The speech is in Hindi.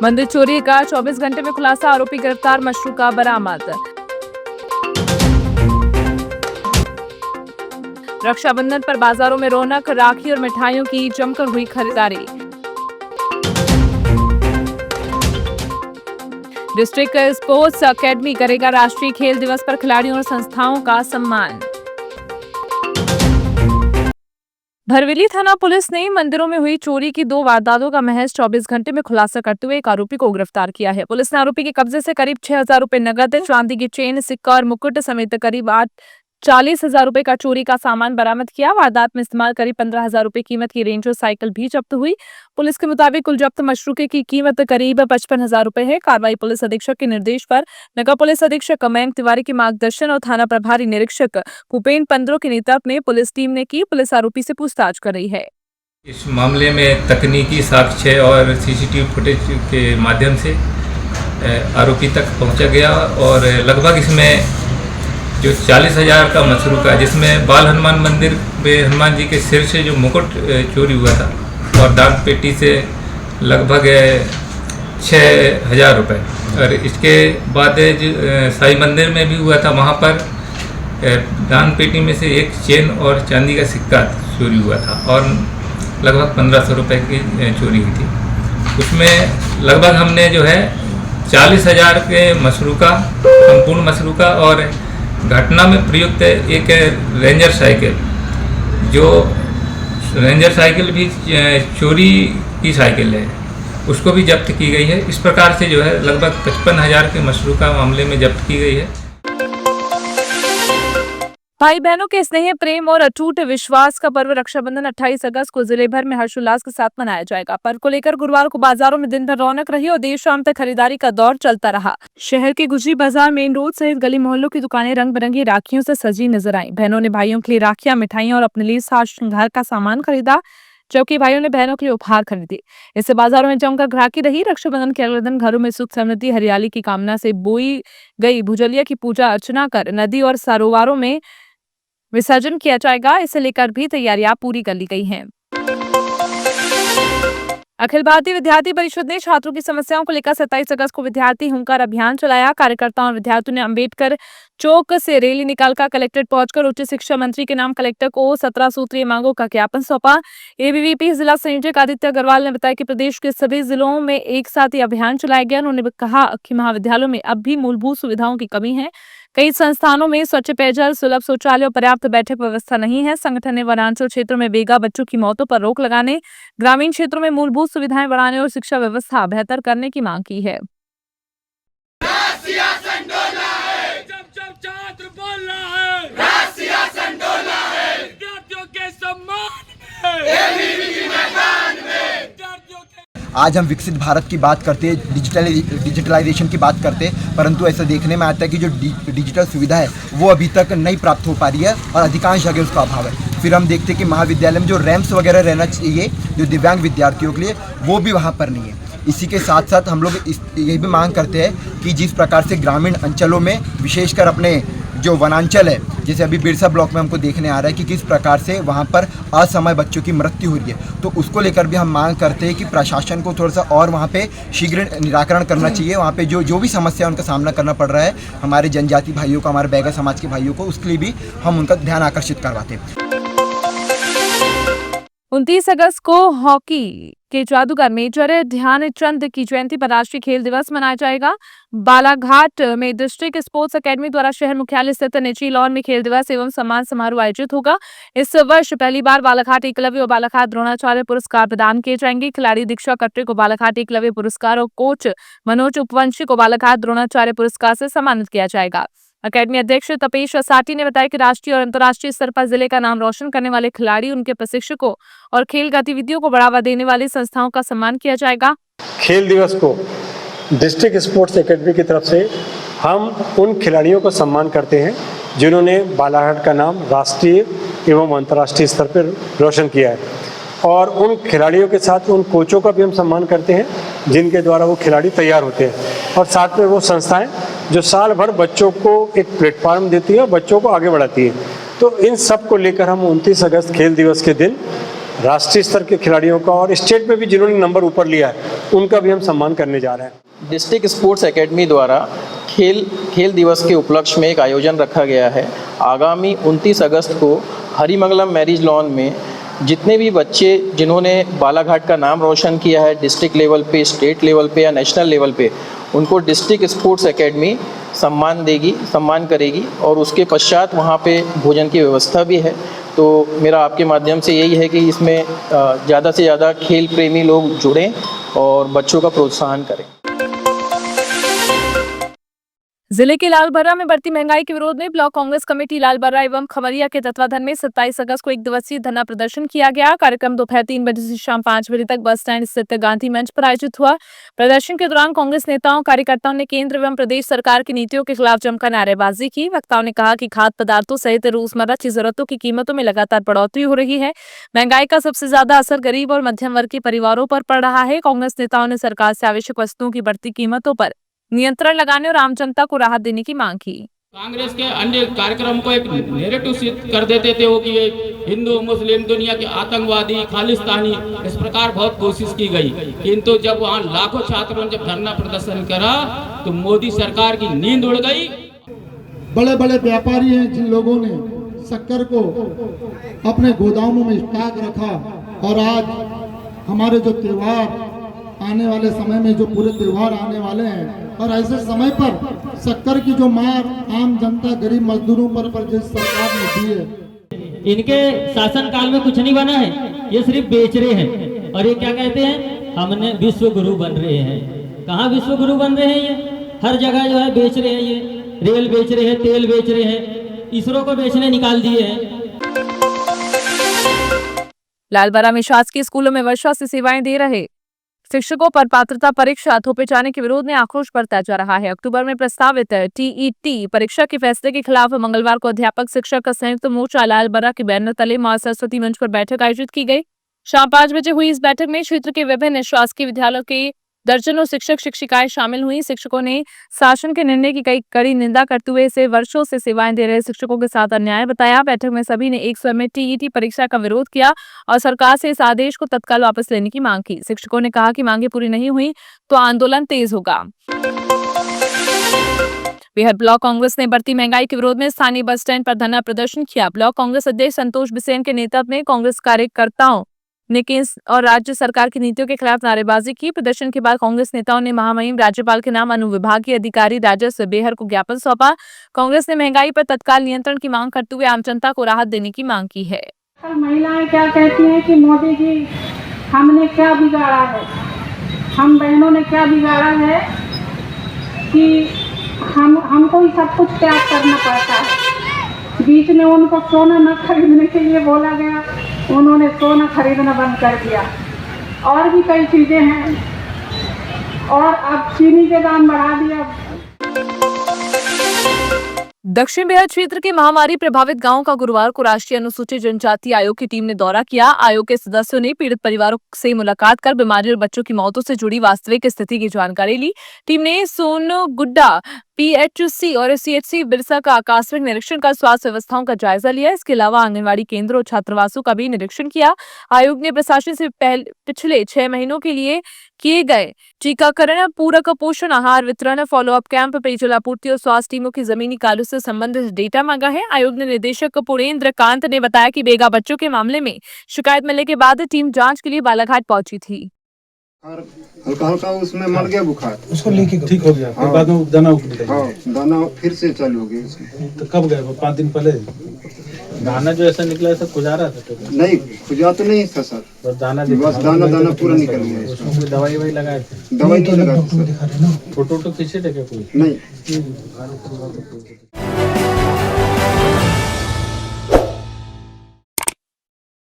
मंदिर चोरी का 24 घंटे में खुलासा, आरोपी गिरफ्तार, मशरूका बरामद। रक्षाबंधन पर बाजारों में रौनक, राखी और मिठाइयों की जमकर हुई खरीदारी। डिस्ट्रिक्ट स्पोर्ट्स एकेडमी करेगा राष्ट्रीय खेल दिवस पर खिलाड़ियों और संस्थाओं का सम्मान। भरवेली थाना पुलिस ने मंदिरों में हुई चोरी की 2 वारदातों का महज 24 घंटे में खुलासा करते हुए एक आरोपी को गिरफ्तार किया है। पुलिस ने आरोपी के कब्जे से करीब 6,000 रुपए नगद, चांदी की चेन, सिक्का और मुकुट समेत करीब 40,000 रुपए का चोरी का सामान बरामद किया। वारदात में इस्तेमाल करीब 15,000 रुपए कीमत की रेंजर साइकिल भी जब्त हुई। पुलिस के मुताबिक कुल जब्त मशरूके की कीमत करीब 55,000 रुपए है। कार्रवाई पुलिस अधीक्षक के निर्देश पर नगर पुलिस अधीक्षक मयंक तिवारी के मार्गदर्शन और थाना प्रभारी निरीक्षक भूपेन पंद्रो के नेतृत्व में पुलिस टीम ने की। पुलिस आरोपी से पूछताछ कर रही है। इस मामले में तकनीकी साक्ष्य और सीसीटीवी फुटेज के माध्यम से आरोपी तक पहुंचा गया और लगभग इसमें जो 40,000 का मशरूका, जिसमें बाल हनुमान मंदिर में हनुमान जी के सिर से जो मुकुट चोरी हुआ था और दान पेटी से लगभग 6,000 रुपये, और इसके बाद साई मंदिर में भी हुआ था, वहाँ पर दान पेटी में से एक चेन और चांदी का सिक्का चोरी हुआ था और लगभग 1,500 रुपये की चोरी हुई थी। उसमें लगभग हमने जो है 40,000 के मशरूका, संपूर्ण मशरूका और घटना में प्रयुक्त एक रेंजर साइकिल, जो रेंजर साइकिल भी चोरी की साइकिल है, उसको भी जब्त की गई है। इस प्रकार से जो है लगभग 55,000 के मशरूका मामले में जब्त की गई है। भाई बहनों के स्नेह, प्रेम और अटूट विश्वास का पर्व रक्षाबंधन 28 अगस्त को जिले भर में हर्षोल्लास के साथ मनाया जाएगा। पर्व को लेकर गुरुवार को बाजारों में दिन भर रौनक रही और देर शाम तक खरीदारी का दौर चलता रहा। शहर के गुजरी बाजार, मेन रोड सहित गली मोहल्लों की दुकानें रंग बिरंगी राखियों से सजी नजर आई। बहनों ने भाइयों के लिए राखियां, मिठाइयां और अपने लिए साज श्रृंगार का सामान खरीदा, जबकि भाइयों ने बहनों के लिए उपहार खरीदे। इससे बाजारों में जमकर ग्राहकी रही। रक्षाबंधन के अगले दिन घरों में सुख, समृद्धि, हरियाली की कामना से बोई गई भुजलिया की पूजा अर्चना कर नदी और सरोवरों में विसर्जन किया जाएगा। इसे लेकर भी तैयारियां पूरी कर ली गई हैं। अखिल भारतीय विद्यार्थी परिषद ने छात्रों की समस्याओं को लेकर 27 अगस्त को विद्यार्थी हुंकार अभियान चलाया। कार्यकर्ताओं और विद्यार्थियों ने अंबेडकर चौक से रैली निकालकर कलेक्ट्रेट पहुंचकर उच्च शिक्षा मंत्री के नाम कलेक्टर को 17 सूत्रीय मांगों का ज्ञापन सौंपा। एबीवीपी जिला संयोजक आदित्य अग्रवाल ने बताया कि प्रदेश के सभी जिलों में एक साथ ये अभियान चलाया गया। उन्होंने कहा कि महाविद्यालयों में अब भी मूलभूत सुविधाओं की कमी है। कई संस्थानों में स्वच्छ पेयजल, सुलभ शौचालय और पर्याप्त बैठक व्यवस्था नहीं है। संगठन ने वनांचल क्षेत्रों में बेघर बच्चों की मौतों पर रोक लगाने, ग्रामीण क्षेत्रों में मूलभूत सुविधाएं बढ़ाने और शिक्षा व्यवस्था बेहतर करने की मांग की है। आज हम विकसित भारत की बात करते हैं, डिजिटलाइजेशन की बात करते हैं, परंतु ऐसा देखने में आता है कि जो डिजिटल सुविधा है वो अभी तक नहीं प्राप्त हो पा रही है और अधिकांश जगह उसका अभाव है। फिर हम देखते हैं कि महाविद्यालय में जो रैम्प्स वगैरह रहना चाहिए जो दिव्यांग विद्यार्थियों के लिए, वो भी वहाँ पर नहीं है। इसी के साथ साथ हम लोग ये भी मांग करते हैं कि जिस प्रकार से ग्रामीण अंचलों में, विशेषकर अपने जो वनांचल है, जैसे अभी बिरसा ब्लॉक में हमको देखने आ रहा है कि किस प्रकार से वहाँ पर असमय बच्चों की मृत्यु हो रही है, तो उसको लेकर भी हम मांग करते हैं कि प्रशासन को थोड़ा सा और वहाँ पे शीघ्र निराकरण करना चाहिए। वहाँ पे जो भी समस्या उनका सामना करना पड़ रहा है हमारे जनजाति भाइयों को, हमारे बैगा समाज के भाइयों को, उसके लिए भी हम उनका ध्यान आकर्षित करवाते हैं। 29 अगस्त को हॉकी के जादूगर मेजर ध्यानचंद की जयंती पर राष्ट्रीय खेल दिवस मनाया जाएगा। बालाघाट में डिस्ट्रिक्ट स्पोर्ट्स एकेडमी द्वारा शहर मुख्यालय स्थित निजी लॉन में खेल दिवस एवं सम्मान समारोह आयोजित होगा। इस वर्ष पहली बार बालाघाट एकलव्य और बालाघाट द्रोणाचार्य पुरस्कार प्रदान किए जाएंगे। खिलाड़ी दीक्षा कट्टे को बालाघाट एकलव्य पुरस्कार और कोच मनोज उपवंशी को बालाघाट द्रोणाचार्य पुरस्कार से सम्मानित किया जाएगा। अकेडमी अध्यक्ष तपेश साटी ने बताया कि राष्ट्रीय और अंतर्राष्ट्रीय स्तर पर जिले का नाम रोशन करने वाले खिलाड़ी, उनके प्रशिक्षकों और खेल गतिविधियों को बढ़ावा देने वाली संस्थाओं का सम्मान किया जाएगा। खेल दिवस को डिस्ट्रिक्ट स्पोर्ट्स एकेडमी की तरफ से हम उन खिलाड़ियों को सम्मान करते हैं जिन्होंने बालाघाट का नाम राष्ट्रीय एवं अंतर्राष्ट्रीय स्तर पर रोशन किया है, और उन खिलाड़ियों के साथ उन कोचों का भी हम सम्मान करते हैं जिनके द्वारा वो खिलाड़ी तैयार होते हैं, और साथ में वो संस्थाएं जो साल भर बच्चों को एक प्लेटफॉर्म देती है और बच्चों को आगे बढ़ाती है। तो इन सब को लेकर हम 29 अगस्त खेल दिवस के दिन राष्ट्रीय स्तर के खिलाड़ियों का और स्टेट में भी जिन्होंने नंबर ऊपर लिया है उनका भी हम सम्मान करने जा रहे हैं। डिस्ट्रिक्ट स्पोर्ट्स एकेडमी द्वारा खेल दिवस के उपलक्ष्य में एक आयोजन रखा गया है। आगामी 29 अगस्त को हरिमंगलम मैरिज लॉन में जितने भी बच्चे जिन्होंने बालाघाट का नाम रोशन किया है डिस्ट्रिक्ट लेवल पे, स्टेट लेवल पे या नेशनल लेवल पे, उनको डिस्ट्रिक्ट स्पोर्ट्स एकेडमी सम्मान करेगी और उसके पश्चात वहाँ पे भोजन की व्यवस्था भी है। तो मेरा आपके माध्यम से यही है कि इसमें ज़्यादा से ज़्यादा खेल प्रेमी लोग जुड़ें और बच्चों का प्रोत्साहन करें। जिले के लालबर्रा में बढ़ती महंगाई के विरोध में ब्लॉक कांग्रेस कमेटी लालबर्रा एवं खमरिया के तत्वाधान में 27 अगस्त को एक दिवसीय धरना प्रदर्शन किया गया। कार्यक्रम दोपहर 3 बजे से शाम 5 बजे तक बस स्टैंड स्थित गांधी मंच पर आयोजित हुआ। प्रदर्शन के दौरान कांग्रेस नेताओं कार्यकर्ताओं ने केंद्र एवं प्रदेश सरकार की नीतियों के खिलाफ जमकर नारेबाजी की। वक्ताओं ने कहा कि खाद्य पदार्थों सहित रोजमर्रा की जरूरतों की कीमतों में लगातार बढ़ोतरी हो रही है। महंगाई का सबसे ज्यादा असर गरीब और मध्यम वर्ग के परिवारों पर पड़ रहा है। कांग्रेस नेताओं ने सरकार से आवश्यक वस्तुओं की बढ़ती कीमतों पर नियंत्रण लगाने और आम जनता को राहत देने की मांग की। कांग्रेस के अन्य कार्यक्रम को एक नेरेटिव सिद्ध कर देते थे वो कि ये हिंदू मुस्लिम दुनिया के आतंकवादी खालिस्तानी, इस प्रकार बहुत कोशिश की गई, किंतु जब वहाँ लाखों छात्रों ने जब धरना प्रदर्शन करा तो मोदी सरकार की नींद उड़ गई। बड़े बड़े व्यापारी हैं जिन लोगों ने शक्कर को अपने गोदामों में स्टॉक रखा और आज हमारे जो त्योहार आने वाले समय में जो पूरे त्योहार आने वाले हैं और ऐसे समय पर शक्कर की जो मार आम जनता गरीब मजदूरों पर जिस सरकार ने दी है, इनके शासन काल में कुछ नहीं बना है, ये सिर्फ बेच रहे हैं। और ये क्या कहते हैं, हमने विश्व गुरु बन रहे हैं। कहाँ विश्व गुरु बन रहे हैं? ये हर जगह जो है बेच रहे हैं, ये रेल बेच रहे हैं, तेल बेच रहे हैं, इसरो को बेचने निकाल दिए हैं। लालबर्रा में शासकीय स्कूलों में वर्षा से सेवाएं दे रहे शिक्षकों पर पात्रता परीक्षा थोपे जाने के विरोध में आक्रोश बढ़ता जा रहा है। अक्टूबर में प्रस्तावित टीईटी परीक्षा के फैसले के खिलाफ मंगलवार को अध्यापक शिक्षक का संयुक्त मोर्चा लालबर्रा के बैनर तले मां सरस्वती मंच पर बैठक आयोजित की गई। शाम 5 बजे हुई इस बैठक में क्षेत्र के विभिन्न शासकीय विद्यालयों के दर्जनों शिक्षक शिक्षिकाएं शामिल हुई। शिक्षकों ने शासन के निर्णय की कड़ी निंदा करते हुए इसे वर्षों से सेवाएं दे रहे शिक्षकों के साथ अन्याय बताया। बैठक में सभी ने एक स्वर में टीईटी परीक्षा का विरोध किया और सरकार से इस आदेश को तत्काल वापस लेने की मांग की। शिक्षकों ने कहा कि मांगे पूरी नहीं हुई तो आंदोलन तेज होगा। बेहद ब्लॉक कांग्रेस ने बढ़ती महंगाई के विरोध में स्थानीय बस स्टैंड पर धरना प्रदर्शन किया। ब्लॉक कांग्रेस अध्यक्ष संतोष बिसेन के नेतृत्व में कांग्रेस कार्यकर्ताओं ने केंद्र और राज्य सरकार की नीतियों के खिलाफ नारेबाजी की। प्रदर्शन के बाद कांग्रेस नेताओं ने महामहिम राज्यपाल के नाम अनुविभागीय अधिकारी राजस्व बेहर को ज्ञापन सौंपा। कांग्रेस ने महंगाई पर तत्काल नियंत्रण की मांग करते हुए आम जनता को राहत देने की मांग की है। महिलाएं क्या कहती हैं कि मोदी जी हमने क्या बिगाड़ा है, हम बहनों ने क्या बिगाड़ा है कि हमको ही सब कुछ त्याग करना पड़ता है। बीच में उनको सोना न खरीदने के लिए बोला गया, उन्होंने सोना खरीदना बंद कर दिया। और भी कई चीजें हैं और अब चीनी के दाम बढ़ा दिया। दक्षिण बिहार क्षेत्र के महामारी प्रभावित गांवों का गुरुवार को राष्ट्रीय अनुसूचित जनजाति आयोग की टीम ने दौरा किया। आयोग के सदस्यों ने पीड़ित परिवारों से मुलाकात कर बीमारी और बच्चों की मौतों से जुड़ी वास्तविक स्थिति की जानकारी ली। टीम ने सोनगुड्डा पीएचसी और सीएचसी बिरसा का आकस्मिक निरीक्षण कर स्वास्थ्य व्यवस्थाओं का जायजा लिया। इसके अलावा आंगनबाड़ी केंद्र और छात्रावासों का भी निरीक्षण किया। आयोग ने प्रशासन से पिछले 6 महीनों के लिए किए गए टीकाकरण, पूरक पोषण आहार वितरण, फॉलोअप कैंप, पेयजल आपूर्ति और स्वास्थ्य टीमों की जमीनी कार्यों से संबंधित डेटा मांगा है। आयोग ने निदेशक पुरेंद्र कांत ने बताया कि बेगा बच्चों के मामले में शिकायत मिलने के बाद टीम जांच के लिए बालाघाट पहुंची थी। हल्का हल्का उसमें मर गया बुखार, उसको लेके ठीक हो गया। हाँ, बाद में दाना दाना फिर से चालू हो गया उसमें। तो कब गए? 5 दिन पहले दाना जो ऐसा निकला ऐसा खुजा रहा था? तो नहीं खुजा तो नहीं था सर, बस दाना पूरा निकल गया। उसमें कोई दवाई लगाए थे? दवाई नहीं लगा। फोटो खींचे थे क्या कोई? नहीं।